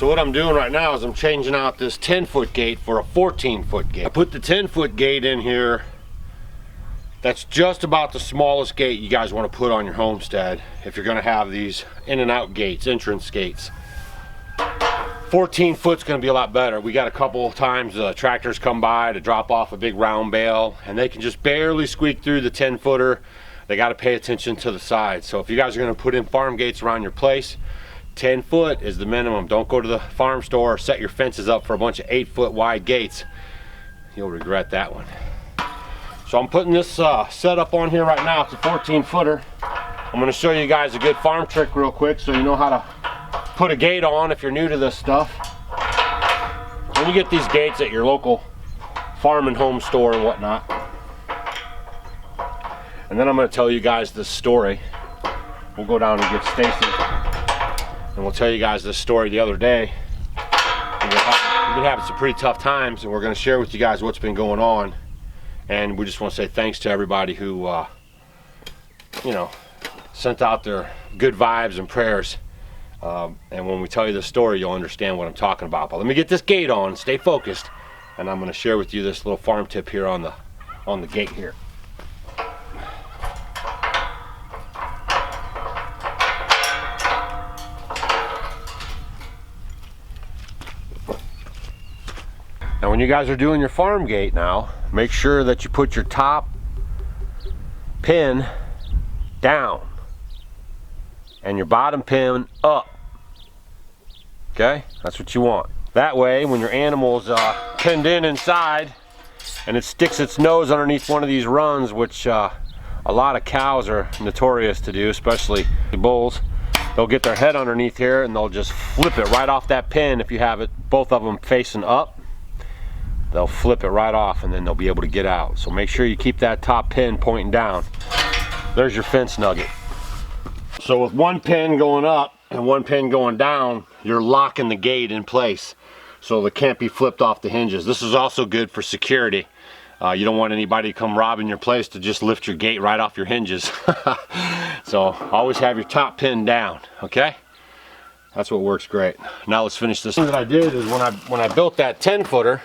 So what I'm doing right now is I'm changing out this 10-foot gate for a 14-foot gate. I put the 10-foot gate in here. That's just about the smallest gate you guys want to put on your homestead if you're going to have these in and out gates, entrance gates. 14 foot's going to be a lot better. We got a couple of times tractors come by to drop off a big round bale and they can just barely squeak through the 10-footer. They got to pay attention to the sides. So if you guys are going to put in farm gates around your place, 10 foot is the minimum. Don't go to the farm store or set your fences up for a bunch of 8-foot wide gates. You'll regret that one. So I'm putting this setup on here right now. It's a 14-footer. I'm going to show you guys a good farm trick real quick so you know how to put a gate on if you're new to this stuff. When you get these gates at your local farm and home store and whatnot. And then I'm going to tell you guys this story. We'll go down and get Stacy and we'll tell you guys this story the other day. We've been having some pretty tough times and we're going to share with you guys what's been going on. And we just want to say thanks to everybody who, you know, sent out their good vibes and prayers. And when we tell you the story, you'll understand what I'm talking about. But let me get this gate on, stay focused, and I'm going to share with you this little farm tip here on the gate here. Now when you guys are doing your farm gate now, make sure that you put your top pin down and your bottom pin up. Okay, that's what you want. That way when your animal's pinned in inside and it sticks its nose underneath one of these runs, which a lot of cows are notorious to do, especially the bulls, they'll get their head underneath here and they'll just flip it right off that pin. If you have it, both of them facing up, they'll flip it right off and then they'll be able to get out. So make sure you keep that top pin pointing down. There's your fence nugget. So with one pin going up and one pin going down, you're locking the gate in place so it can't be flipped off the hinges. This is also good for security. You don't want anybody to come robbing your place to just lift your gate right off your hinges. So always have your top pin down, okay? That's what works great. Now let's finish this. The thing that I did is when I built that 10-footer,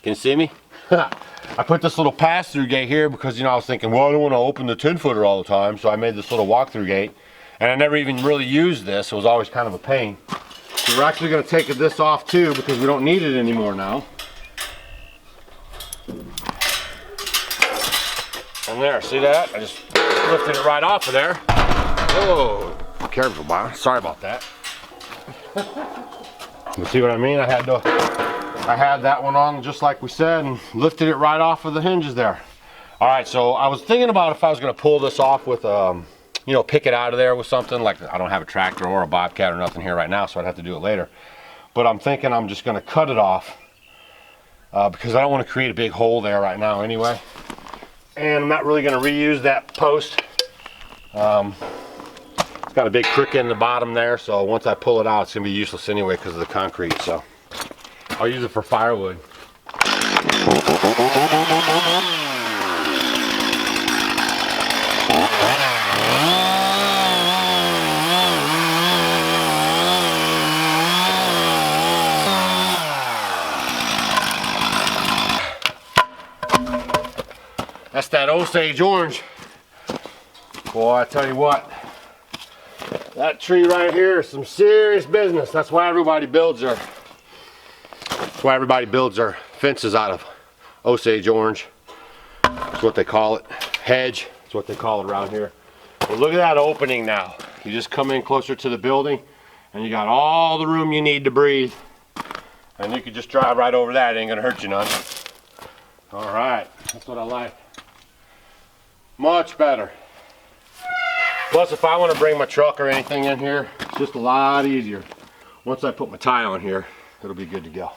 can you see me? I put this little pass-through gate here because, you know, I was thinking, well, I don't want to open the 10-footer all the time, so I made this little walk-through gate. And I never even really used this. It was always kind of a pain. So we're actually going to take this off too because we don't need it anymore now. And there, see that? I just lifted it right off of there. Whoa, be careful, Bob. Sorry about that. You see what I mean? I had that one on just like we said and lifted it right off of the hinges there. All right, so I was thinking about if I was going to pull this off with you know, pick it out of there with something. Like, I don't have a tractor or a bobcat or nothing here right now, so I'd have to do it later. But I'm thinking I'm just going to cut it off because I don't want to create a big hole there right now anyway. And I'm not really going to reuse that post. It's got a big crick in the bottom there, so once I pull it out, it's going to be useless anyway because of the concrete. So I'll use it for firewood. That's that Osage orange. Boy, I tell you what, that tree right here is some serious business. That's why everybody builds their fences out of Osage orange. That's what they call it. Hedge, that's what they call it around here. But look at that opening now. You just come in closer to the building and you got all the room you need to breathe. And you can just drive right over that. It ain't gonna hurt you none. All right, that's what I like. Much better. Plus, if I want to bring my truck or anything in here, it's just a lot easier. Once I put my tie on here, it'll be good to go.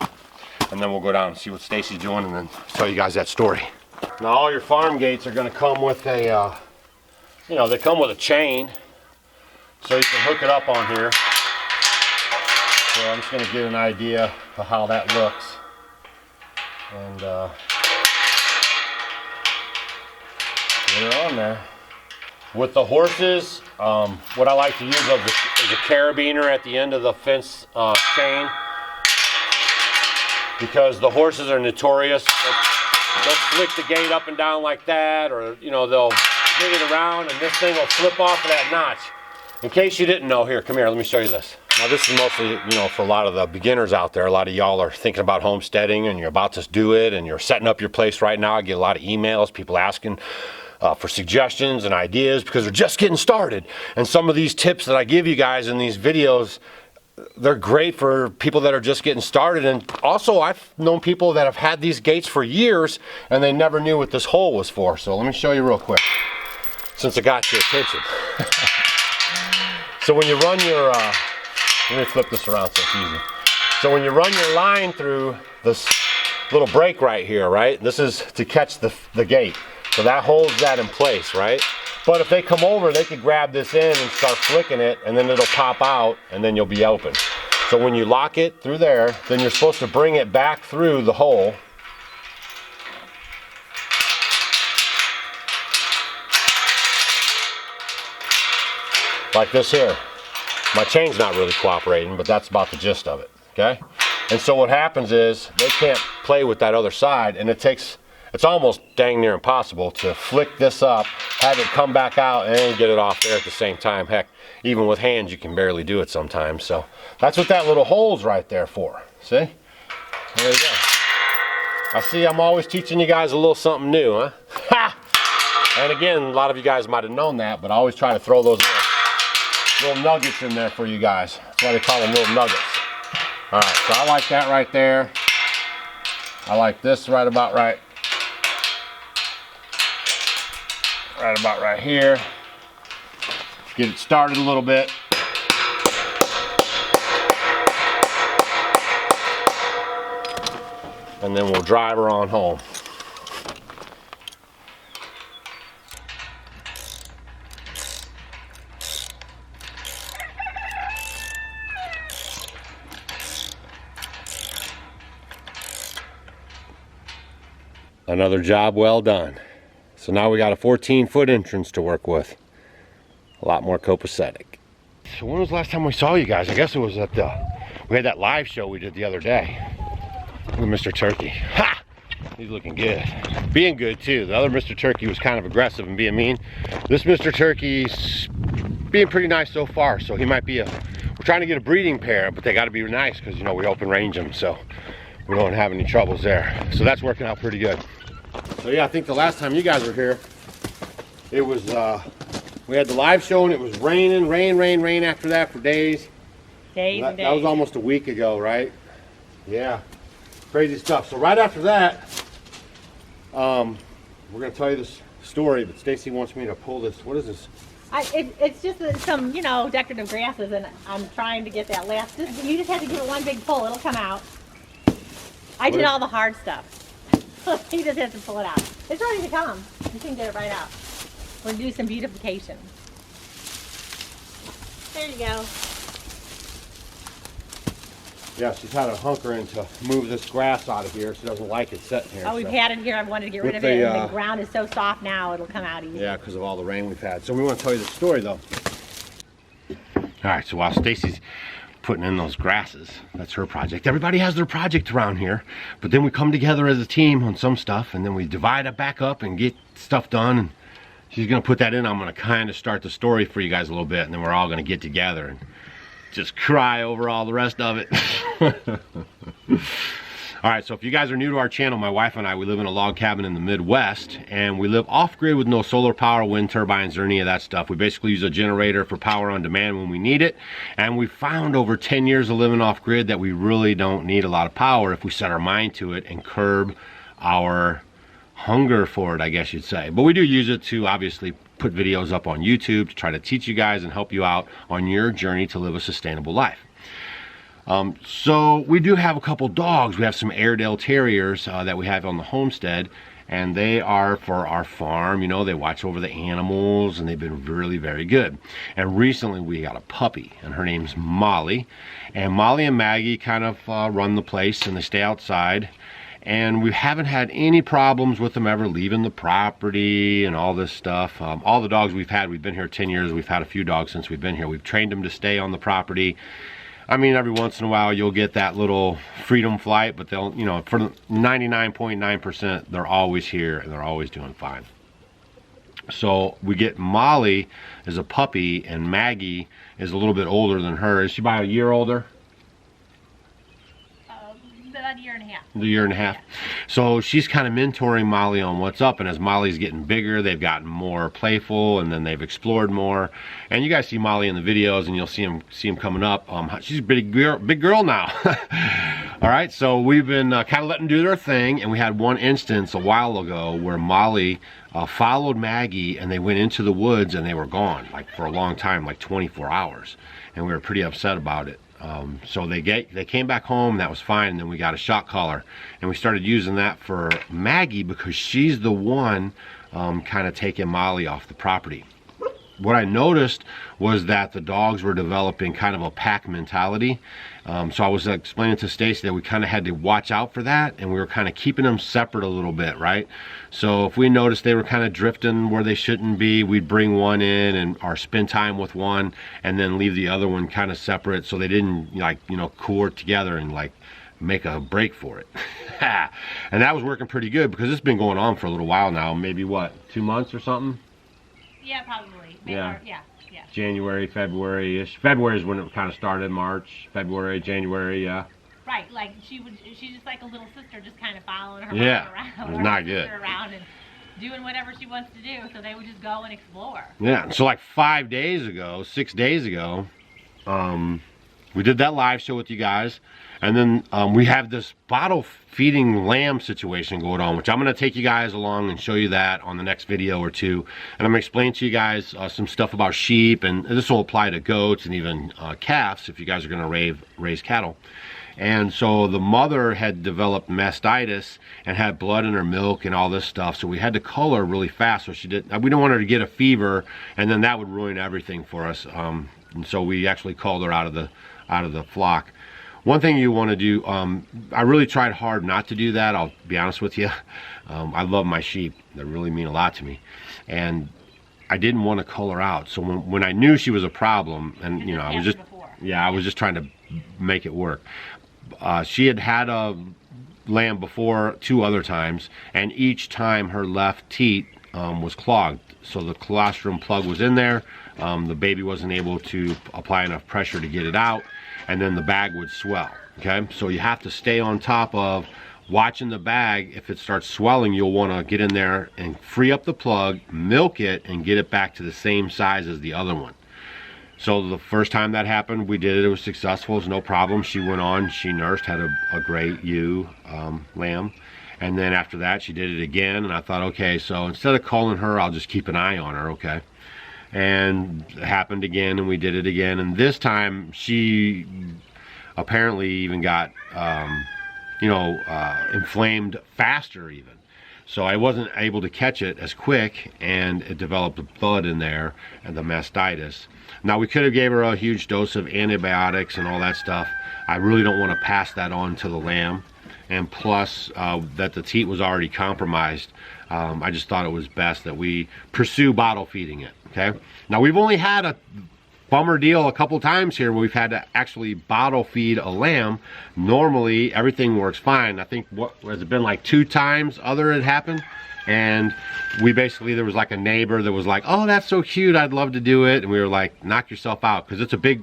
And then we'll go down and see what Stacy's doing and then tell you guys that story. Now all your farm gates are going to come with a, you know, they come with a chain. So you can hook it up on here. So I'm just going to get an idea of how that looks. And get it on there. With the horses, what I like to use is a carabiner at the end of the fence chain. because the horses are notorious. They'll flick the gate up and down like that, or you know, they'll hit it around and this thing will flip off of that notch. In case you didn't know, here, come here, let me show you this. Now this is mostly, you know, for a lot of the beginners out there. A lot of y'all are thinking about homesteading and you're about to do it and you're setting up your place right now. I get a lot of emails, people asking for suggestions and ideas because they're just getting started. And some of these tips that I give you guys in these videos, they're great for people that are just getting started. And also I've known people that have had these gates for years and they never knew what this hole was for. So let me show you real quick, since I got your attention. So when you run your, let me flip this around so it's easy. So when you run your line through this little break right here, right? This is to catch the gate. So that holds that in place, right? But if they come over, they could grab this in and start flicking it, and then it'll pop out, and then you'll be open. So when you lock it through there, then you're supposed to bring it back through the hole. Like this here. My chain's not really cooperating, but that's about the gist of it, okay? And so what happens is they can't play with that other side, and it's almost dang near impossible to flick this up, have it come back out, and get it off there at the same time. Heck, even with hands, you can barely do it sometimes. So that's what that little hole's right there for. See? There you go. I see I'm always teaching you guys a little something new, huh? Ha! And again, a lot of you guys might have known that, but I always try to throw those little nuggets in there for you guys. That's why they call them little nuggets. All right, so I like that right there. I like this right about right here. Get it started a little bit. And then we'll drive her on home. Another job well done. So now we got a 14-foot entrance to work with. A lot more copacetic. So when was the last time we saw you guys? I guess it was at we had that live show we did the other day. Look at Mr. Turkey. Ha! He's looking good. Being good too. The other Mr. Turkey was kind of aggressive and being mean. This Mr. Turkey's being pretty nice so far. So he might be we're trying to get a breeding pair, but they got to be nice because, you know, we open range them. So we don't have any troubles there. So that's working out pretty good. So yeah, I think the last time you guys were here, it was, we had the live show and it was raining, rain after that for days. That was almost a week ago, right? Yeah, crazy stuff. So right after that, we're gonna tell you this story, but Stacy wants me to pull this. What is this? It's just some, you know, decorative grasses, and I'm trying to get that last. You just have to give it one big pull, it'll come out. I did all the hard stuff. He just has to pull it out. It's ready to come. You can get it right out. We're going to do some beautification. There you go. Yeah, she's had to hunker in to move this grass out of here. She doesn't like it sitting here. Oh, we've had it here. I wanted to get rid of it. And the ground is so soft now, it'll come out easy. Yeah, because of all the rain we've had. So we want to tell you the story, though. All right, so while Stacy's putting in those grasses, that's her project. Everybody has their project around here, but then we come together as a team on some stuff, and then we divide it back up and get stuff done. And she's gonna put that in. I'm gonna kind of start the story for you guys a little bit, and then we're all gonna get together and just cry over all the rest of it. All right, so if you guys are new to our channel, my wife and I, we live in a log cabin in the Midwest, and we live off-grid with no solar power, wind turbines, or any of that stuff. We basically use a generator for power on demand when we need it, and we found over 10 years of living off-grid that we really don't need a lot of power if we set our mind to it and curb our hunger for it, I guess you'd say. But we do use it to obviously put videos up on YouTube to try to teach you guys and help you out on your journey to live a sustainable life. So we do have a couple dogs. We have some Airedale Terriers that we have on the homestead, and they are for our farm. You know, they watch over the animals, and they've been really very good. And recently we got a puppy, and her name's Molly. And Molly and Maggie kind of run the place, and they stay outside. And we haven't had any problems with them ever leaving the property and all this stuff. All the dogs we've had, we've been here 10 years. We've had a few dogs since we've been here. We've trained them to stay on the property. I mean, every once in a while you'll get that little freedom flight, but they'll, you know, for 99.9%, they're always here and they're always doing fine. So we get Molly as a puppy, and Maggie is a little bit older than her. Is she about a year older? About a year and a half. A year and a half. So she's kind of mentoring Molly on what's up, and as Molly's getting bigger, they've gotten more playful, and then they've explored more. And you guys see Molly in the videos, and you'll see him coming up. She's a big girl now. All right, so we've been kind of letting them do their thing, and we had one instance a while ago where Molly followed Maggie, and they went into the woods, and they were gone like for a long time, like 24 hours, and we were pretty upset about it. So they came back home, that was fine, and then we got a shock collar, and we started using that for Maggie because she's the one kind of taking Molly off the property. What I noticed was that the dogs were developing kind of a pack mentality. So I was explaining to Stacy that we kind of had to watch out for that, and we were kind of keeping them separate a little bit, right? So if we noticed they were kind of drifting where they shouldn't be, we'd bring one in or spend time with one, and then leave the other one kind of separate so they didn't, like, you know, coort together and like make a break for it. And that was working pretty good because it's been going on for a little while now, maybe what, 2 months or something? Yeah, probably. Maybe, Yeah. Yeah. January, February-ish. February is when it kind of started. March, February, January, yeah. Right, like she's just like a little sister, just kind of following her Yeah, around. it was not good. Around and doing whatever she wants to do, so they would just go and explore. Yeah, so like 6 days ago, we did that live show with you guys, and then we have this bottle feeding lamb situation going on, which I'm going to take you guys along and show you that on the next video or two, and I'm going to explain to you guys some stuff about sheep, and this will apply to goats and even calves if you guys are going to raise cattle. And so the mother had developed mastitis and had blood in her milk and all this stuff, so we had to cull her really fast. So we didn't want her to get a fever, and then that would ruin everything for us. And so we actually culled her out of the flock. One thing you want to do, I really tried hard not to do that, I'll be honest with you. I love my sheep, they really mean a lot to me, and I didn't want to cull her out. So when I knew she was a problem, and you know, I was just trying to make it work. She had a lamb before 2 other times, and each time her left teat was clogged, so the colostrum plug was in there. The baby wasn't able to apply enough pressure to get it out, and then the bag would swell. Okay, so you have to stay on top of watching the bag. If it starts swelling, you'll want to get in there and free up the plug, milk it, and get it back to the same size as the other one. So the first time that happened, we did it. It was successful. It was no problem. She went on. She nursed, had a great ewe lamb. And then after that, she did it again. And I thought, okay, so instead of calling her, I'll just keep an eye on her, okay? And it happened again, and we did it again. And this time, she apparently even got, inflamed faster even. So I wasn't able to catch it as quick, and it developed blood in there and the mastitis. Now we could have gave her a huge dose of antibiotics and all that stuff. I really don't want to pass that on to the lamb. And plus that the teat was already compromised, I just thought it was best that we pursue bottle feeding it, okay? Now we've only had a bummer deal a couple times here where we've had to actually bottle feed a lamb. Normally everything works fine. I think, what has it been, like 2 times other had happened, and we basically, there was like a neighbor that was like, oh, that's so cute, I'd love to do it, and we were like, knock yourself out, because it's a big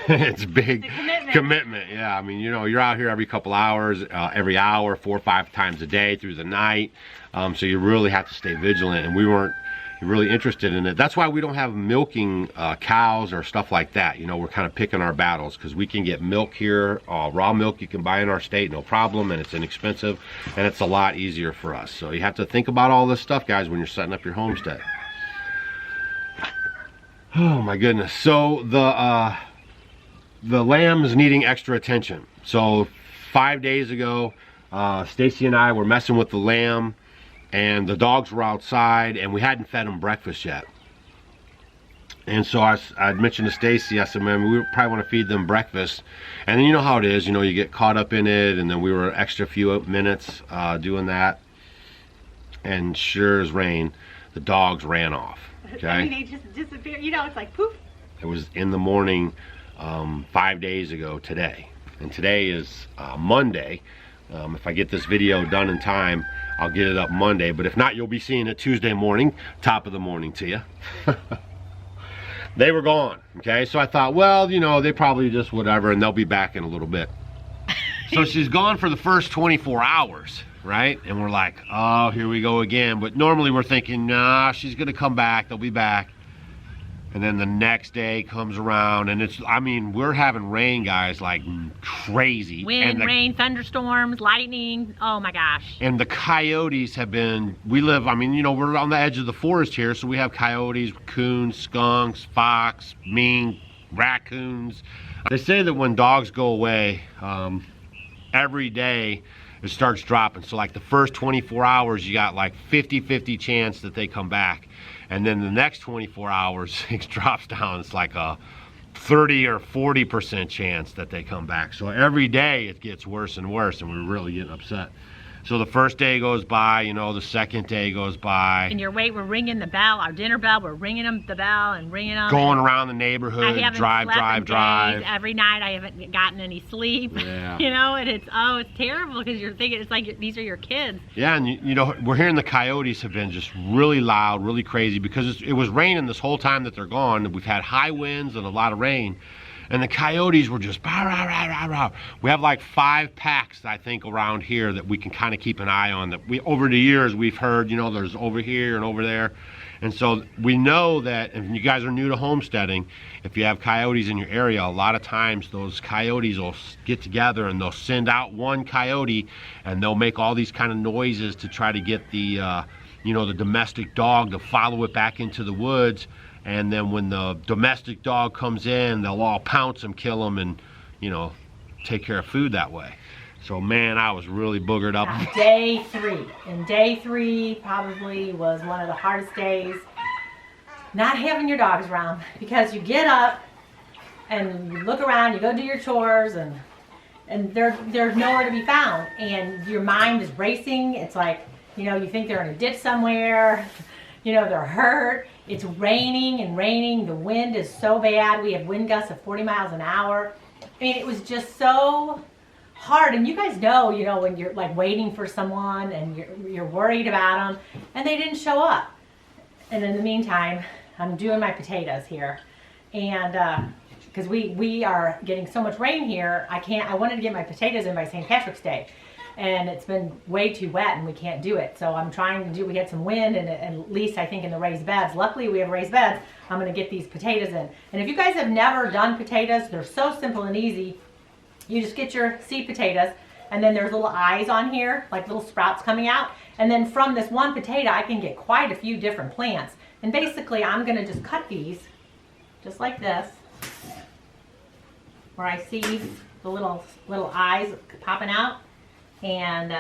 it's big commitment. Yeah, I mean, you know, you're out here every couple hours, every hour, 4 or 5 times a day through the night, so you really have to stay vigilant, and we weren't really interested in it. That's why we don't have milking cows or stuff like that. You know, we're kind of picking our battles, because we can get milk here, raw milk you can buy in our state, no problem, and it's inexpensive, and it's a lot easier for us. So you have to think about all this stuff, guys, when you're setting up your homestead. Oh my goodness. So the lamb is needing extra attention. So 5 days ago, Stacy and I were messing with the lamb, and the dogs were outside, and we hadn't fed them breakfast yet. And so I'd mentioned to Stacy, I said, man, we probably want to feed them breakfast. And then you know how it is, you know, you get caught up in it, and then we were extra few minutes doing that. And sure as rain, the dogs ran off. Okay? I mean, they just disappear. You know, it's like poof. It was in the morning. 5 days ago today. And today is Monday. If I get this video done in time, I'll get it up Monday. But if not, you'll be seeing it Tuesday morning, top of the morning to you. They were gone, okay? So I thought, well, you know, they probably just whatever, and they'll be back in a little bit. So she's gone for the first 24 hours, right? And we're like, oh, here we go again. But normally we're thinking, nah, she's gonna come back, they'll be back. And then the next day comes around, and it's, I mean, we're having rain, guys, like crazy. Wind, rain, thunderstorms, lightning, oh my gosh. And the coyotes have been, we live, I mean, you know, we're on the edge of the forest here, so we have coyotes, coons, skunks, fox, mink, raccoons. They say that when dogs go away, every day it starts dropping. So like the first 24 hours, you got like 50-50 chance that they come back. And then the next 24 hours, it drops down. It's like a 30 or 40% chance that they come back. So every day it gets worse and worse, and we're really getting upset. So the first day goes by, you know, the second day goes by. And we're ringing the bell, our dinner bell, we're ringing them the bell and ringing them. Going around the neighborhood, drive. Every night I haven't gotten any sleep. Yeah. You know, and it's terrible because you're thinking, it's like these are your kids. Yeah, and you know, we're hearing the coyotes have been just really loud, really crazy, because it was raining this whole time that they're gone. We've had high winds and a lot of rain. And the coyotes were just rah, rah, rah, rah, rah. We have like 5 packs, I think, around here that we can kind of keep an eye on. That we, over the years, we've heard, you know, there's over here and over there. And so we know that if you guys are new to homesteading, if you have coyotes in your area, a lot of times those coyotes will get together and they'll send out one coyote and they'll make all these kind of noises to try to get the, you know, the domestic dog to follow it back into the woods. And then when the domestic dog comes in, they'll all pounce him, kill him, and, you know, take care of food that way. So, man, I was really boogered up. Day 3. And day 3 probably was one of the hardest days not having your dogs around. Because you get up and you look around, you go do your chores, and they're nowhere to be found. And your mind is racing. It's like, you know, you think they're in a ditch somewhere. You know, they're hurt. It's raining and raining. The wind is so bad. We have wind gusts of 40 miles an hour. I mean, it was just so hard. And you guys know, you know, when you're like waiting for someone and you're worried about them and they didn't show up. And in the meantime, I'm doing my potatoes here. And because we are getting so much rain here, I wanted to get my potatoes in by St. Patrick's Day. And it's been way too wet and we can't do it. So I'm trying to we had some wind and at least I think in the raised beds. Luckily we have raised beds. I'm gonna get these potatoes in. And if you guys have never done potatoes, they're so simple and easy. You just get your seed potatoes and then there's little eyes on here, like little sprouts coming out. And then from this one potato, I can get quite a few different plants. And basically I'm gonna just cut these just like this, where I see the little eyes popping out. And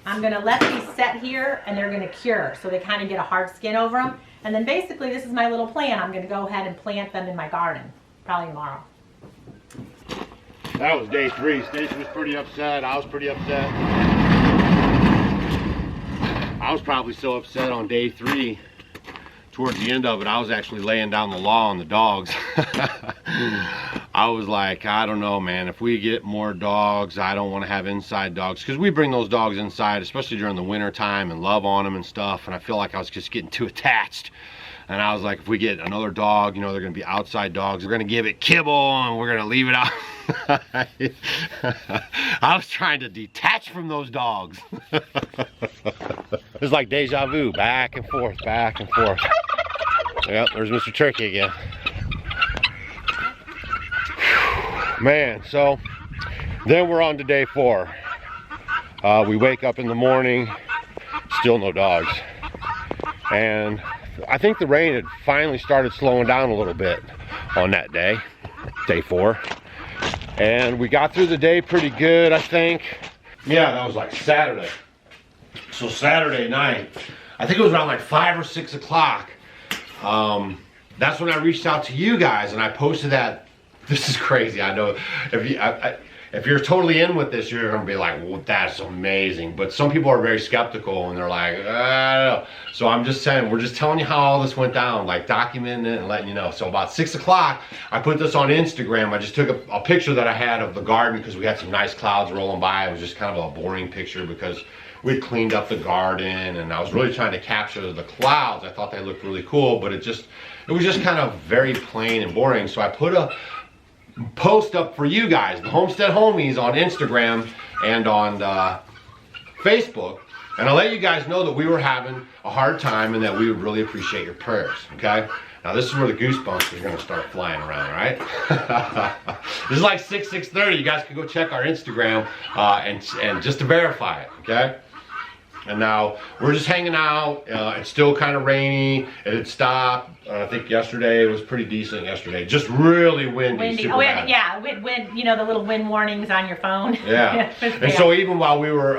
I'm gonna let these set here and they're gonna cure. So they kind of get a hard skin over them. And then basically this is my little plan. I'm gonna go ahead and plant them in my garden, probably tomorrow. That was day 3. Stacy was pretty upset. I was pretty upset. I was probably so upset on day 3. Towards the end of it, I was actually laying down the law on the dogs. I was like, I don't know, man. If we get more dogs, I don't want to have inside dogs. Because we bring those dogs inside, especially during the winter time, and love on them and stuff. And I feel like I was just getting too attached. And I was like, if we get another dog, you know, they're going to be outside dogs. We're going to give it kibble and we're going to leave it out. I was trying to detach from those dogs. It's like deja vu, back and forth, back and forth. Yep, there's Mr. Turkey again. Man, so then we're on to day 4. We wake up in the morning, still no dogs. And I think the rain had finally started slowing down a little bit on that day, day 4. And we got through the day pretty good, I think. Yeah, that was like Saturday. So Saturday night, I think it was around like 5 or 6 o'clock. That's when I reached out to you guys and I posted that. This is crazy, I know. If if you're totally in with this, you're gonna be like, well, that's amazing. But some people are very skeptical and they're like, I don't know. So I'm just saying, we're just telling you how all this went down, like documenting it and letting you know. So about 6 o'clock, I put this on Instagram. I just took a picture that I had of the garden because we had some nice clouds rolling by. It was just kind of a boring picture because we'd cleaned up the garden and I was really trying to capture the clouds. I thought they looked really cool, but it was just kind of very plain and boring. So I put a post up for you guys, the Homestead Homies, on Instagram and on Facebook, and I'll let you guys know that we were having a hard time and that we would really appreciate your prayers. Okay, now this is where the goosebumps are going to start flying around, right? This is like 6:30. You guys can go check our Instagram and just to verify it. Okay. And now we're just hanging out. It's still kind of rainy. It had stopped. I think yesterday it was pretty decent. Yesterday, just really windy. Oh yeah, wind. You know the little wind warnings on your phone. Yeah. And so even while we were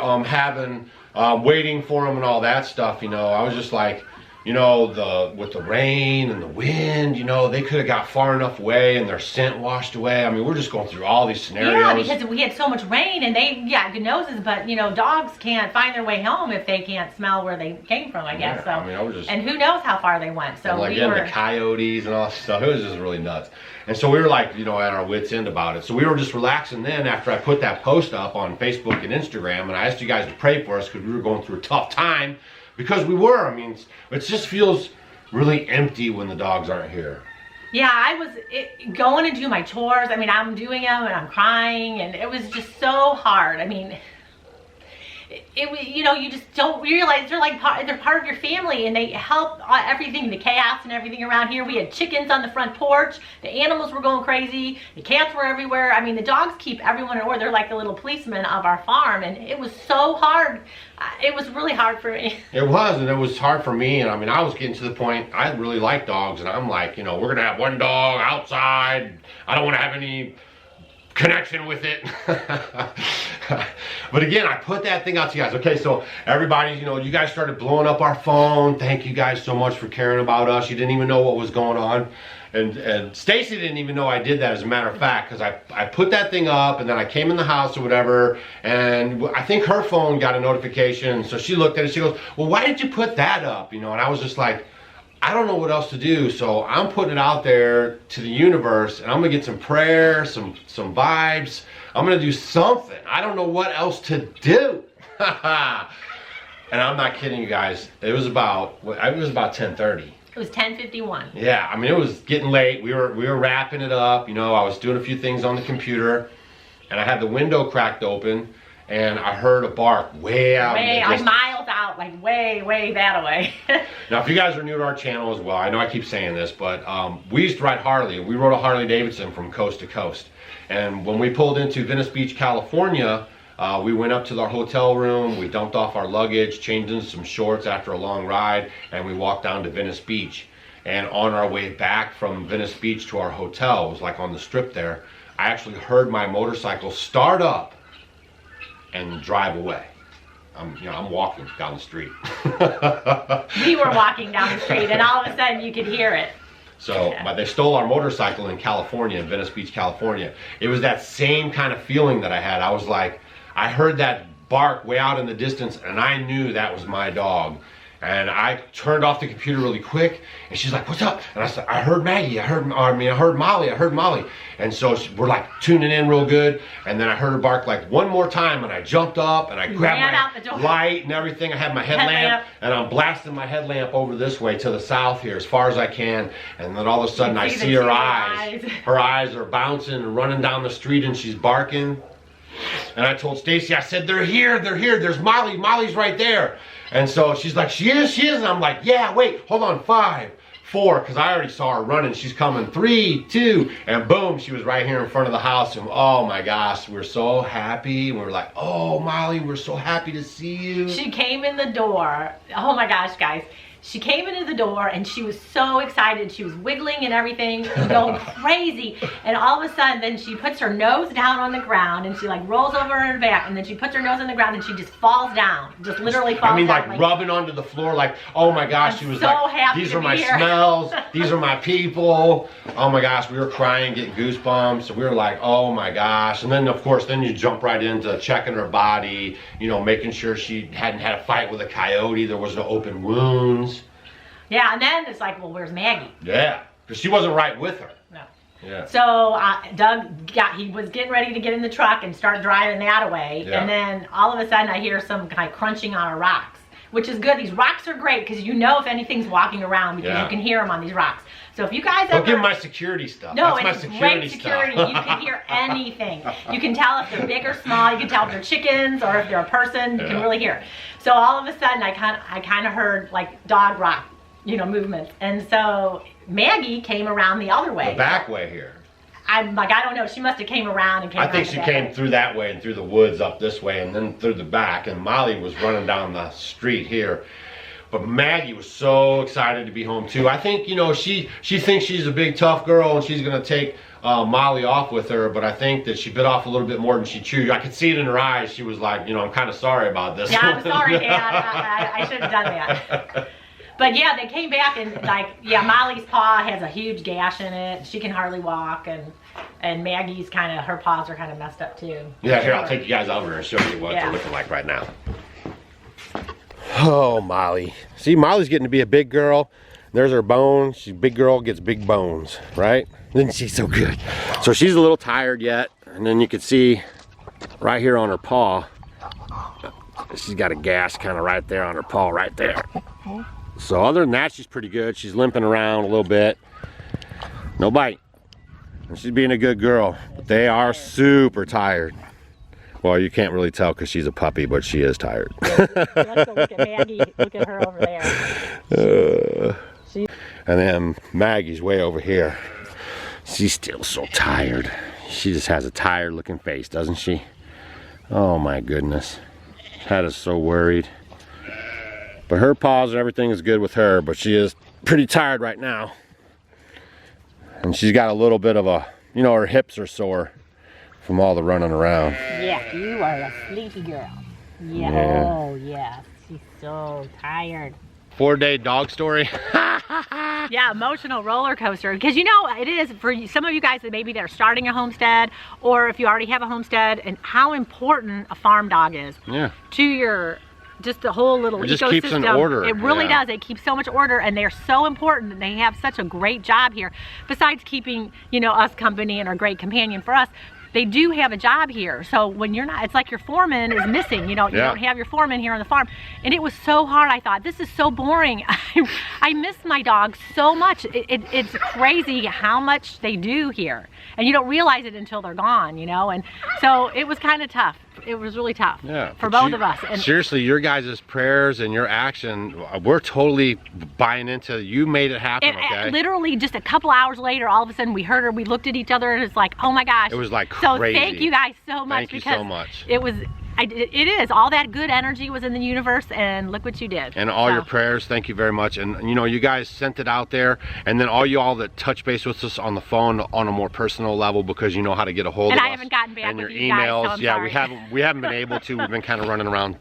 waiting for them and all that stuff, you know, I was just like, you know, with the rain and the wind, you know, they could have got far enough away and their scent washed away. I mean, we're just going through all these scenarios. Yeah, because we had so much rain and they, good noses, but you know, dogs can't find their way home if they can't smell where they came from, I guess. Yeah, so, I mean, I was just, and who knows how far they went. So like the coyotes and all that stuff. It was just really nuts. And so we were like, you know, at our wits' end about it. So we were just relaxing then after I put that post up on Facebook and Instagram, and I asked you guys to pray for us because we were going through a tough time. Because we were, I mean, it just feels really empty when the dogs aren't here. Yeah, I was going to do my chores. I mean, I'm doing them and I'm crying, and it was just so hard. I mean, you know, you just don't realize they're part of your family, and they help everything, the chaos and everything around here. We had chickens on the front porch. The animals were going crazy. The cats were everywhere. I mean, the dogs keep everyone in order. They're like the little policemen of our farm, and it was so hard. It was really hard for me. It was, and it was hard for me. And I mean, I was getting to the point, I really like dogs, and I'm like, you know, we're gonna have one dog outside. I don't want to have any connection with it. But again, I put that thing out to you guys. Okay, so everybody, you know, you guys started blowing up our phone. Thank you guys so much for caring about us. You didn't even know what was going on. And Stacy didn't even know I did that, as a matter of fact, because I put that thing up and then I came in the house or whatever, and I think her phone got a notification. So she looked at it, she goes, well, why did you put that up? You know, and I was just like, I don't know what else to do, so I'm putting it out there to the universe, and I'm gonna get some prayer, some vibes. I'm gonna do something. I don't know what else to do. And I'm not kidding you guys. It was about 10:30. It was 10:51. Yeah, I mean, it was getting late. We were wrapping it up. You know, I was doing a few things on the computer, and I had the window cracked open, and I heard a bark way out. Like miles out, like way that away. Now, if you guys are new to our channel as well, I know I keep saying this, but we used to ride Harley. We rode a Harley Davidson from coast to coast. And when we pulled into Venice Beach, California, we went up to our hotel room, we dumped off our luggage, changed into some shorts after a long ride, and we walked down to Venice Beach. And on our way back from Venice Beach to our hotel, it was like on the strip there, I actually heard my motorcycle start up and drive away. I'm walking down the street. We were walking down the street, and all of a sudden you could hear it. So they stole our motorcycle in California, in Venice Beach, California. It was that same kind of feeling that I had. I was like, I heard that bark way out in the distance, and I knew that was my dog. And I turned off the computer really quick, and she's like, what's up? And I said, I heard Maggie, I heard Molly. And so we're like tuning in real good, and then I heard her bark like one more time, and I jumped up, and I grabbed my light and everything. I had my headlamp, and I'm blasting my headlamp over this way to the south here as far as I can, and then all of a sudden I see her eyes. Her eyes are bouncing and running down the street, and she's barking. And I told Stacy, I said, they're here, there's Molly, Molly's right there. And so she's like, she is, and I'm like, yeah, wait, hold on, 5, 4, because I already saw her running. She's coming, 3, 2, and boom, she was right here in front of the house. And oh my gosh, we're so happy. We're like, oh, Molly, we're so happy to see you. She came in the door. Oh my gosh, guys. She came into the door and she was so excited. She was wiggling and everything and going crazy. And all of a sudden, then she puts her nose down on the ground and she like rolls over her back, and then she puts her nose on the ground and she just falls down. Just literally falls down. I mean, like rubbing onto the floor, like, oh my gosh, she was so like, happy these to are be my here. smells, these are my people. Oh my gosh, we were crying, getting goosebumps. So we were like, oh my gosh. And then of course, then you jump right into checking her body, you know, making sure she hadn't had a fight with a coyote, there was no open wounds. Yeah, and then it's like, well, where's Maggie? Yeah, because she wasn't right with her. No. Yeah. So Doug he was getting ready to get in the truck and start driving that away. Yeah. And then all of a sudden I hear some guy crunching on our rocks, which is good. These rocks are great because you know if anything's walking around because you can hear them on these rocks. So if you guys ever... Don't give my security stuff. No, that's it's my great security. stuff. You can hear anything. You can tell if they're big or small. You can tell if they're chickens or if they're a person. You can really hear. So all of a sudden I kind of heard like dog rock, you know, movements. And so Maggie came around the other way. The back way here. I'm like, I don't know. She must have came around and came I think she came way. through that way and through the woods up this way and then through the back. And Molly was running down the street here. But Maggie was so excited to be home too. I think, you know, she thinks she's a big tough girl and she's gonna take Molly off with her, but I think that she bit off a little bit more than she chewed. I could see it in her eyes. She was like, you know, I'm kind of sorry about this. Yeah, I'm sorry, Dad. I should have done that. But yeah, they came back and like, yeah, Molly's paw has a huge gash in it. She can hardly walk, and Maggie's her paws are kind of messed up too. Yeah, here, I'll take you guys over and show you what they're looking like right now. Oh, Molly. See, Molly's getting to be a big girl. There's her bone. She's a big girl, gets big bones, right? Isn't she so good? So she's a little tired yet, and then you can see right here on her paw, she's got a gash kind of right there on her paw right there. So other than that, she's pretty good. She's limping around a little bit. No bite. And she's being a good girl. But they are super tired. Well, you can't really tell because she's a puppy, but she is tired. Let's go look at Maggie. Look at her over there. And then Maggie's way over here. She's still so tired. She just has a tired looking face, doesn't she? Oh my goodness. Had us so worried. But her paws and everything is good with her, but she is pretty tired right now. And she's got a little bit of a, you know, her hips are sore from all the running around. Yeah, you are a sleepy girl. Yeah. Oh, yeah. She's so tired. 4-day dog story. Yeah, emotional roller coaster. Because you know, it is for some of you guys that maybe they're starting a homestead, or if you already have a homestead, and how important a farm dog is to your, just the whole little it just ecosystem. Keeps in order. It really does. They keep so much order, and they're so important, and they have such a great job here. Besides keeping, you know, us company and are a great companion for us, they do have a job here. So when you're not, it's like your foreman is missing. You know, you don't have your foreman here on the farm. And it was so hard. I thought, this is so boring. I miss my dogs so much. It's crazy how much they do here. And you don't realize it until they're gone, you know? And so it was kind of tough. It was really tough for both of us. And seriously, your guys' prayers and your action, we're totally buying into. You made it happen, okay? Literally just a couple hours later, all of a sudden we heard her, we looked at each other, and it's like, oh my gosh. It was like so crazy. Thank you guys so much. Thank you so much. It was, it is. All that good energy was in the universe, and look what you did. And all your prayers, thank you very much. And you know, you guys sent it out there, and then all y'all that touch base with us on the phone on a more personal level, because you know how to get a hold of us. And I haven't gotten back and with your you guys, emails. so I'm sorry. we haven't been able to. We've been kind of running around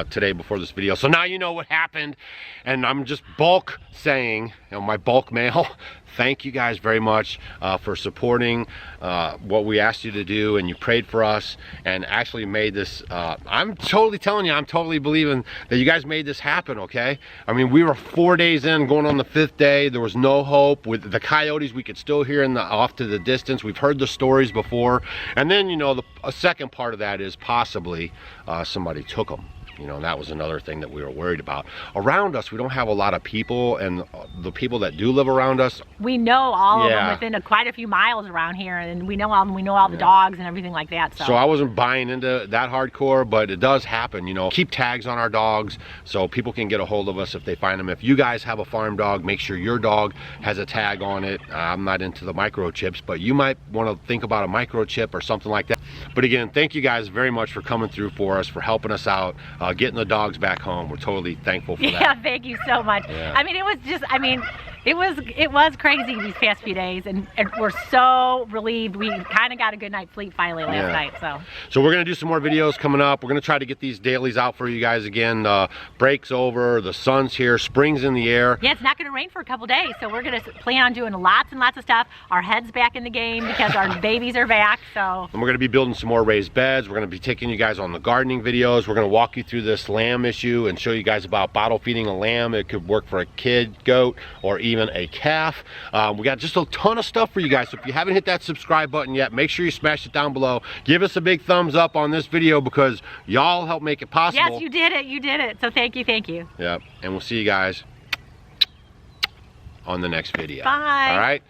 today before this video. So now you know what happened, and I'm just bulk saying, you know, my bulk mail. Thank you guys very much for supporting what we asked you to do, and you prayed for us and actually made this. I'm totally telling you, I'm totally believing that you guys made this happen, okay? I mean, we were 4 days in, going on the 5th day. There was no hope. With the coyotes, we could still hear off to the distance. We've heard the stories before. And then, you know, a second part of that is possibly somebody took them. You know, and that was another thing that we were worried about. Around us, we don't have a lot of people, and the people that do live around us, we know all of them within quite a few miles around here, and we know all of them. We know all the dogs and everything like that. So I wasn't buying into that hardcore, but it does happen. You know, keep tags on our dogs so people can get a hold of us if they find them. If you guys have a farm dog, make sure your dog has a tag on it. I'm not into the microchips, but you might want to think about a microchip or something like that. But again, thank you guys very much for coming through for us, for helping us out. getting the dogs back home. We're totally thankful for that. Yeah, thank you so much. Yeah. I mean, it was just, I mean, it was crazy these past few days, and we're so relieved. We kind of got a good night's sleep finally last night. So we're gonna do some more videos coming up. We're gonna try to get these dailies out for you guys again. Break's over, the sun's here, spring's in the air. Yeah, it's not gonna rain for a couple days, so we're gonna plan on doing lots and lots of stuff. Our head's back in the game because our babies are back. So and we're gonna be building some more raised beds. We're gonna be taking you guys on the gardening videos. We're gonna walk you through this lamb issue and show you guys about bottle feeding a lamb. It could work for a kid goat or even a calf. We got just a ton of stuff for you guys. So if you haven't hit that subscribe button yet, make sure you smash it down below. Give us a big thumbs up on this video because y'all help make it possible. yes, you did it. You did it. So thank you. Thank you. Yep. And we'll see you guys on the next video. Bye. All right.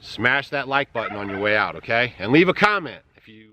Smash that like button on your way out, okay? And leave a comment if you